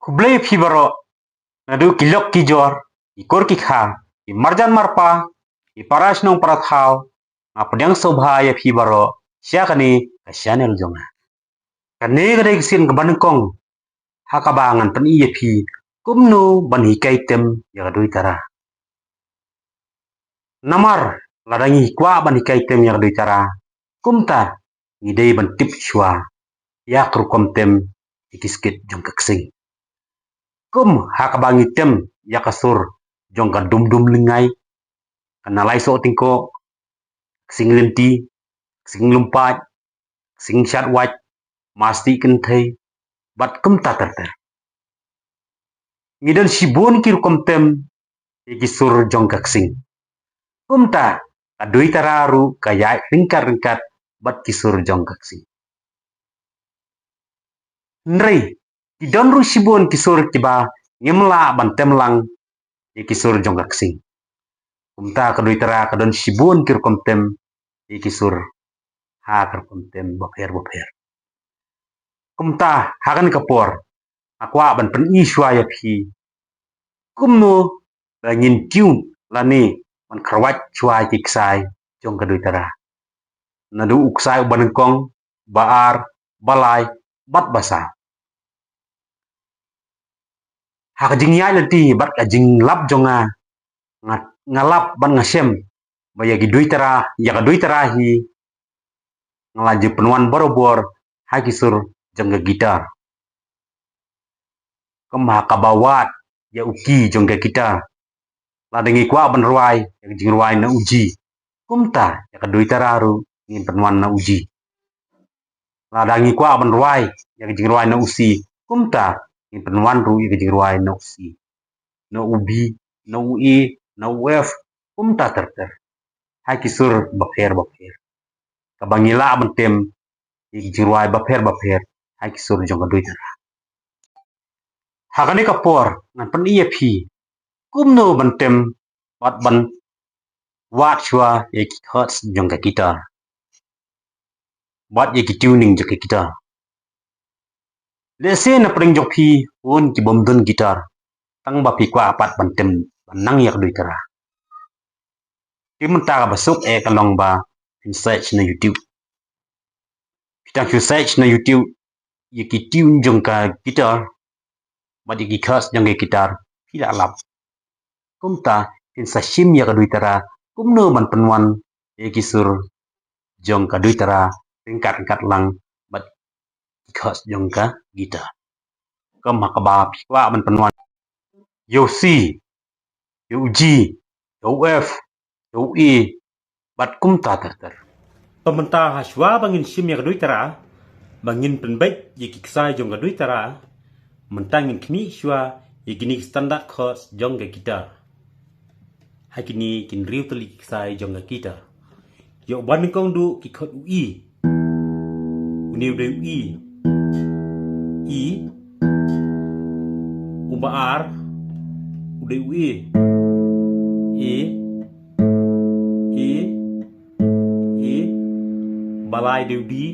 Kublai fibaro nadu kilok kijor ikor kikha marjan marpa iparash nong parathau ngapdang sobha ya fibaro syakani kasyanel jonga kane gade sin gabankong hakabangan pen iya fi kumnu ban hikaitem ya gadui tara namar ladangi kwa ban hikaitem ya gadui tara kumta ngidei ban tip shwa ya krukomtem ikisket jong kaksing kum hakabangi tem ya kasur jong ka dum lingai kanalai so tingko sing lenti sing lumpat sing shat wat masti kentai bat kum tater ngidan sibon kir komtem ikisur jong kaksing kumta kadui tararu kaya ringkat bat kisur jong kaksing nrei kidon ru sibon kisur kiba ngemla bantem lang ikisur jong kaksing kumta kadui tara kadon sibon kir komtem ikisur ha kir komtem baper kumta hakan kapor akwa ban pen iswa ya phi kumno langin tiun lani man karwat chua kiksai jong kadui tara nadu uksai ubanengkong baar balai bat basa hak jing yai leti bat jing lap jonga ngalap ban ngasem baya gidui tara ya kadui tara hi ngelaju penuan borobor hakisur jongga gitar kemah kabawat ya uki jongga gitar ladengi kwa ban ruai ya jing ruai na uji kumta ya kadui tararu ngin penuan na uji ladangi kwa ban ruai ya jing ruai na usi kumta ngin penuan ru ya jing ruai na usi na ubi na ui na uef kumta terter hakisur baper kabangila bentem jiruai baper hakisur jong kadui tara hakane kapor ngan pen iya phi kumno bentem bat ban wat chua yeki hertz jong ka gitar bat yeki tuning jong ka gitar lese na pring jok phi un ki bom dun gitar tang ba phi kwa apat bentem nang ya kadui tara kimta ka basuk kalong ba search na YouTube kita search na YouTube yeki tune jong ka gitar bat yeki khas jong ka gitar tidak lap kumta in sashim ya kadui tara kumno man penwan yeki sur jong kadui tara ringkat lang bat khas jong ka gitar kam hakaba pikwa man penwan yo si yo ji yo f yo e bat kumta terter Pemerintah haswa bangin sim ya kadui tara bangin penbaik yeki ksai jong kadui tara mentangin kmi shwa yeki standard course jong ka gitar hakini kin riu tali ksai jong ka gitar yo ban kong du ki khot ui uni de ui i ubaar ude ui e balai de di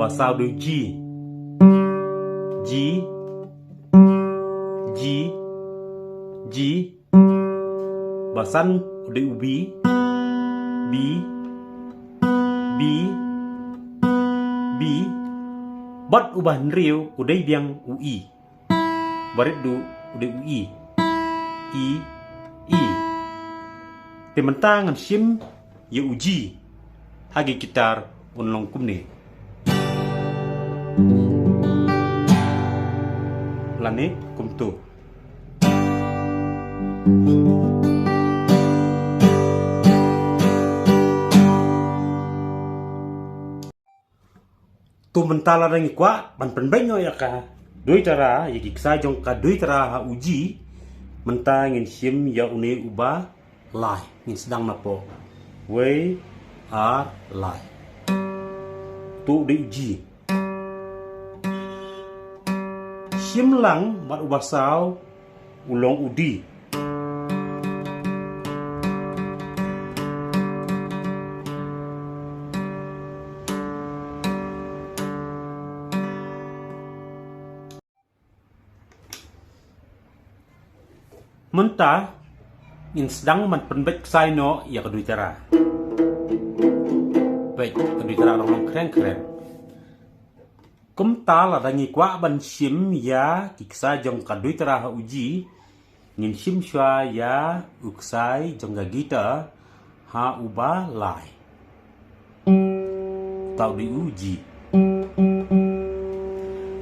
basau de ji basan ude ubi bi bat uban riu ude biang ui barit du ude ui i tementangan sim ya uji hagi gitar unlong kumne lane kumtu tu mentala rangi kwa ban penbenyo ya ka dui tara yaki ksa jong ka dui tara ha uji mentang ngin sim ya une uba lai ngin sedang napo we are lai tu di uji sim lang mat uba sao ulong udi Mentah in sedang man penbet sai no ya kedui tera. Baik, kedui tera long keren. Kum ta la dangi kwa ban sim ya kiksa jong kadui tera ha uji ngin sim shwa ya uksai jong ga gita ha uba lai. Tau di uji.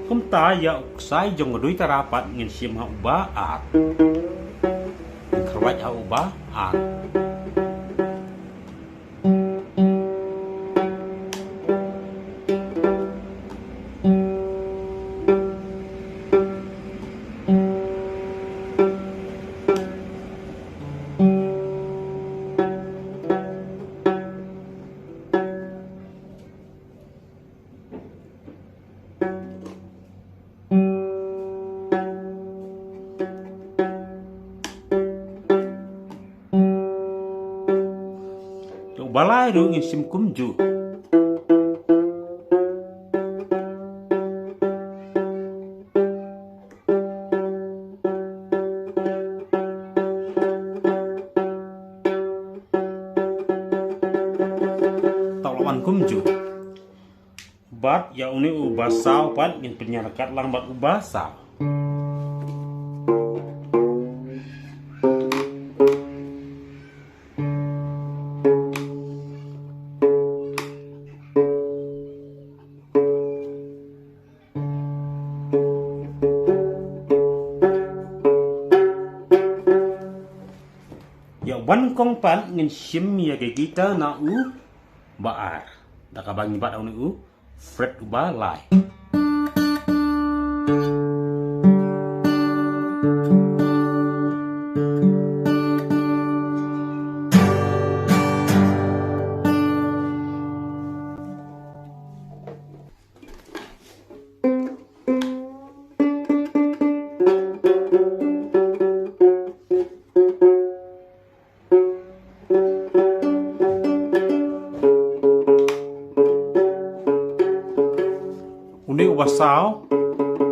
Kum ta ya uksai jong kadui tera pat ngin sim ha uba at. Kerwat ha uba at. Balai ru ngin sim kumju. Tolawan kumju. Bat ya uni ubasau pat ngin penyarakat lang bat ubasau. Wan kong pan ngin sim ya ke kita na u baar. Da ka bangi bat uni u fret uba lai. Uni uba sao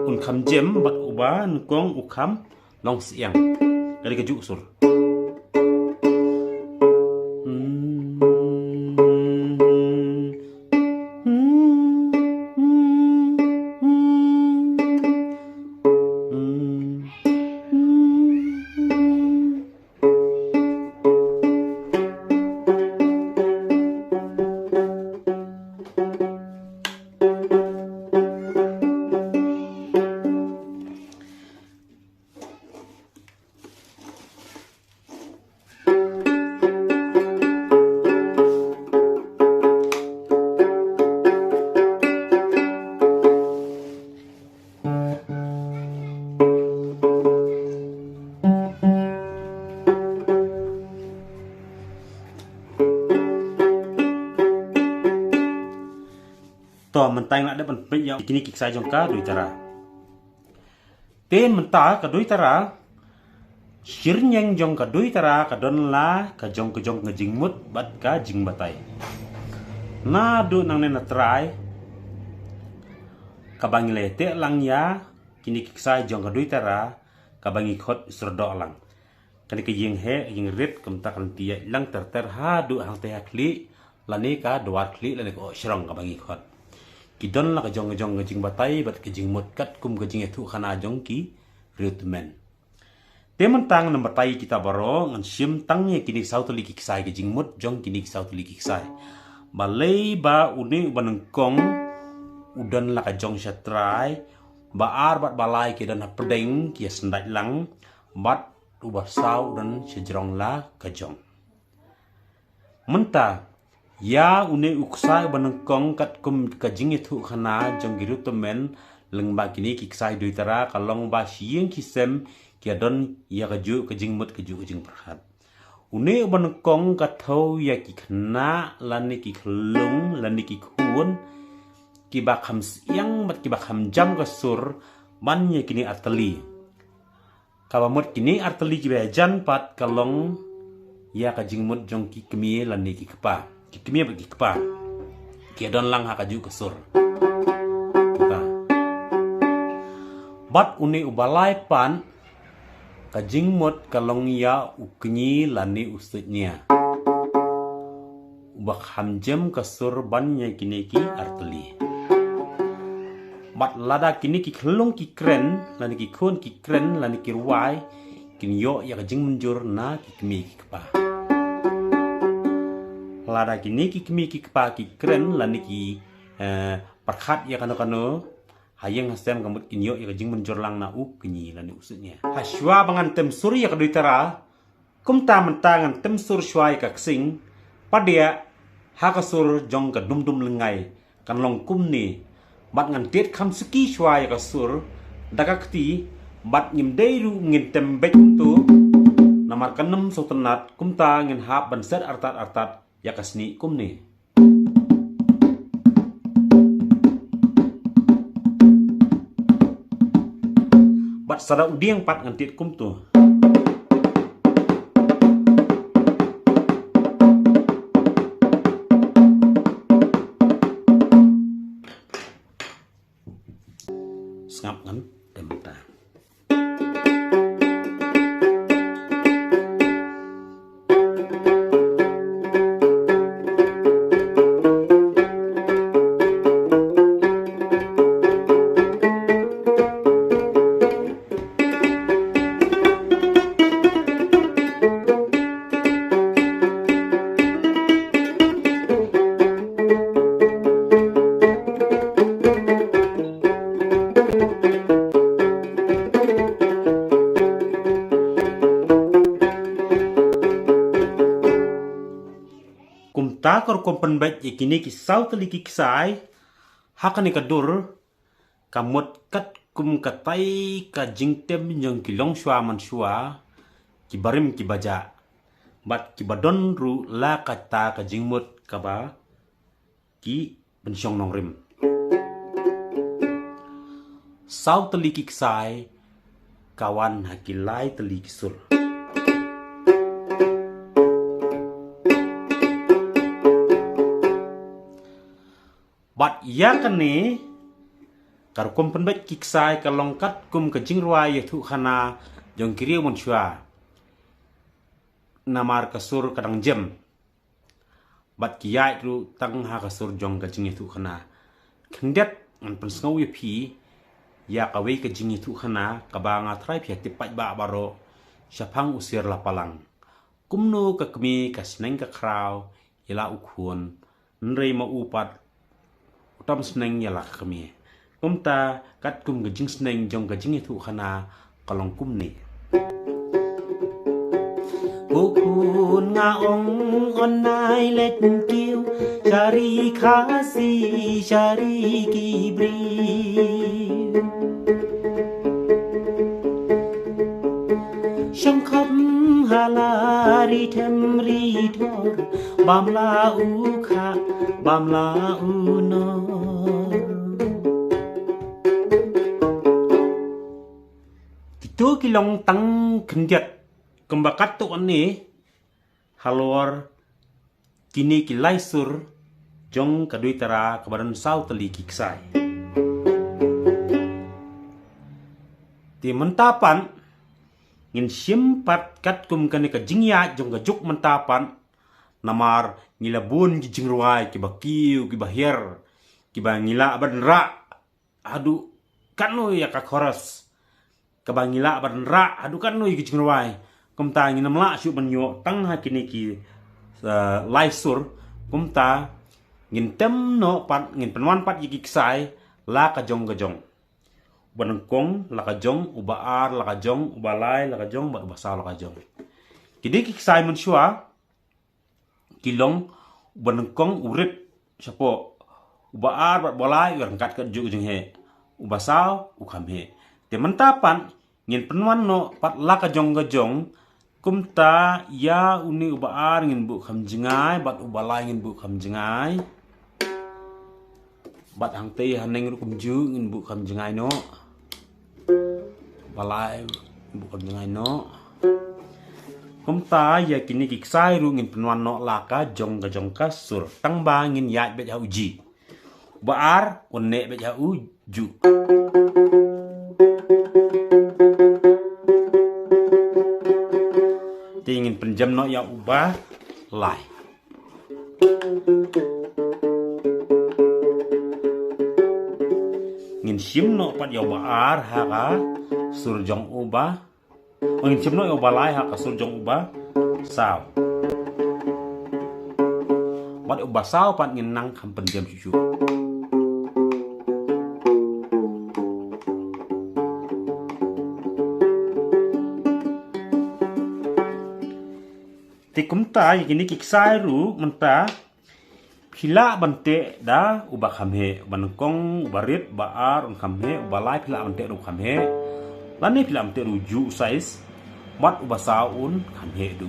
un kham jem bat uba nkong ukham long siang dari keju sur. To mentang nak ada penpik yang kini kiksa jongka dui tara. Ten mentah ka dui tara. Shirnyang jong ka dui tara ka don la ka jong ngejing mut bat ka jing batai. Na du nang nena try. Ka bangi lete lang ya kini kiksa jong ka dui tara ka bangi khot serdok lang. Kani ka jing he jing rit kum ta kan tia lang ter ha du hang te kli lani ka duar kli lani ko shrong ka bangi khot. Kidon la ka jong ngejing batai bat ka jing mut kat kum ka jing ethu khana jong ki ritmen. Temen tang na batai kita baro ngan sim tangnya kini sautuli kiksai ka jing mut jong kini sautuli kiksai. Balai ba uni banengkong udan la ka jong syatrai ba ar bat balai ki dan pedeng ki sendat lang bat ubah sau dan sejrong la ka jong. Menta ya uni uksai banengkong kat kum ka jing ethu khana jong girutemen leng ba kini kiksai dui tara kalong ba sieng kisem kia don ya kaju kejing mut kaju kejing perhat. Uni banengkong ka thau ya ki khna lani ki khlung lani ki khun ki ba kham siang mat ki ba kham jam ka sur ban ya kini arteli. Kabamut kini arteli ki ba jan pat kalong ya kejing mut jong ki kemie lani ki kepa. Kikimia bagi kepa kia don lang hakaju kesur bat uni ubalai pan kajing mot kalong ya uknyi lani usutnya. Ubak hamjem kasur bannya kini ki arteli. Bat lada kini ki kelong ki kren, lani ki kun ki kren, lani ki ruai, kini yo ya kajing menjur na ki kemi ki kepa. Lada kini ki kemi ki kepa ki kren, lani ki perkat ya kano hayang hasem kamut kini yo ya kajing menjur lang na uknyi lani usutnya. Haswa bangan tem suri ya kadui tara, kumta mentangan tem sur syai ka ksing, padia hakasur jong ka dum lengai kan long kumni bat ngan tiet kham suki syai ka sur dakakti bat ngim deiru ngin tembek tu namar kanem sotenat kumta ngin hap banset artat ya kasni kumni. Bat sada udiang pat ngan tiet kum tu. Ngap ngan temta. Takor kompen baik ikini kisau teliki kisai hakani kadur kamut kat kum katai ka jingtem yang kilong shua man shua kibarim kibaja bat kibadon ru la kata ka jingmut kaba ki bensyong nongrim sau teliki kisai kawan hakilai teliki sur. Bat ya kene kar kum penbet kiksai kalongkat kum kajing ruai yaitu khana jong kiri mun shua namar kasur kadang jem bat kiyai ru tang ha kasur jong kajing yaitu khana khendet ngan pensngau ye phi ya kawe kajing yaitu khana kabanga thrai phi tipai ba baro syapang usir lapalang kumno kakmi kasneng ka kraw ila ukhun nrei ma upat utam seneng ya lah kami. Kumta kat kum gajing seneng jong gajing itu khana kalong kum ni. Bukun ngaong onai let kiu cari kasih cari kibri. Syangkam halari temri tor bamla ukha bamla unor. Itu kilong tang kendiat kembakat tu ani halor kini kilai sur jong kadui tara kabaran sau teli kiksai. Ti mentapan ngin simpat kat kum kani ka jingya jong ka juk mentapan namar ngilabun jing ruai ki bakiu ki bahir ki bangila banra adu kanu ya ka khoras ka bangila banra adu kanu ki jing ruai kumta nginam la syu banyo tang ha kini ki laisur kumta ngin tem no pat ngin penwan pat yiki kisai la ka jong banengkong la ka jong ubaar la ka jong ubalai la ka jong ba basa la ka jong kidi ki kisai mun syua kilong banengkong urip sapo ubaar bat balai urangkat ka juk jeng he ubasau ukam he te mentapan ngin penwan no pat la ka jong kumta ya uni ubaar ngin bu kham jengai bat ubalai ngin bu kham jengai bat hang tei haneng ru kumju ngin bu kham jengai no balai bu kham jengai no kumta ya kini kiksai ru ngin penwan no laka jong ka sur tang ba ngin ya bet ha uji baar unne bet ha uju no ya ubah lai. Ngin sim no pat ya baar haka surjong ubah. Ngin sim no ya ubah lai haka surjong ubah sao. Wat ubah sao pat ngin nang kampen jam cucu. Tikumta yakini kiksai ru menta pila bante da ubah kamhe banengkong ubarit baar on kamhe ubalai pila bante ru kamhe lani pila bante ru ju size mat ubah saun kamhe du.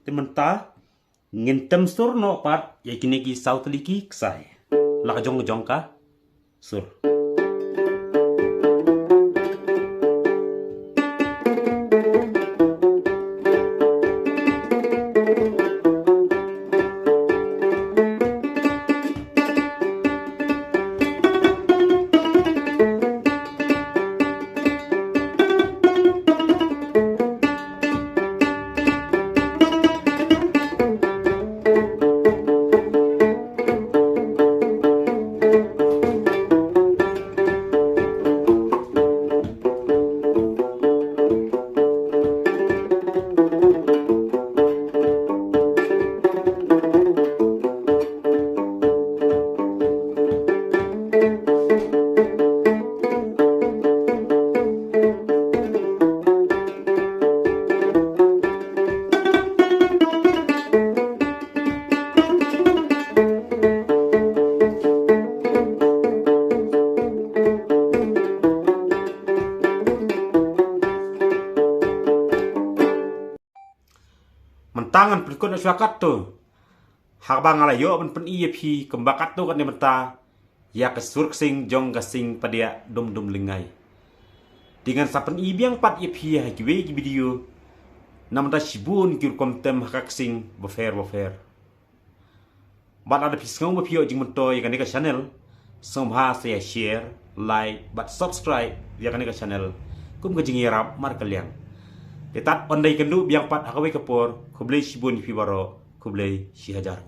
Menta ngintem sur no pat yakini ki south liki ksai la jong jong ka sur. Mentangan perikut nak syuakat tu. Hak bang ala yo pen EAP kembakat tu kan dia menta. Ya kesur kesing jong kesing pada dum lengai. Dengan sapen ibiang pat EAP hakiwe ki video. Namda shibun kir kontem hak kesing bofer. Bat ada pisngong bapio jing mento ya kan ka channel. Somha saya share, like, bat subscribe ya kan ka channel. Kum ka jing yarap mar kaliang. Tetat pandai kendu biang pat hakawe kapor kublai shibun fi baro kublai shi hajar.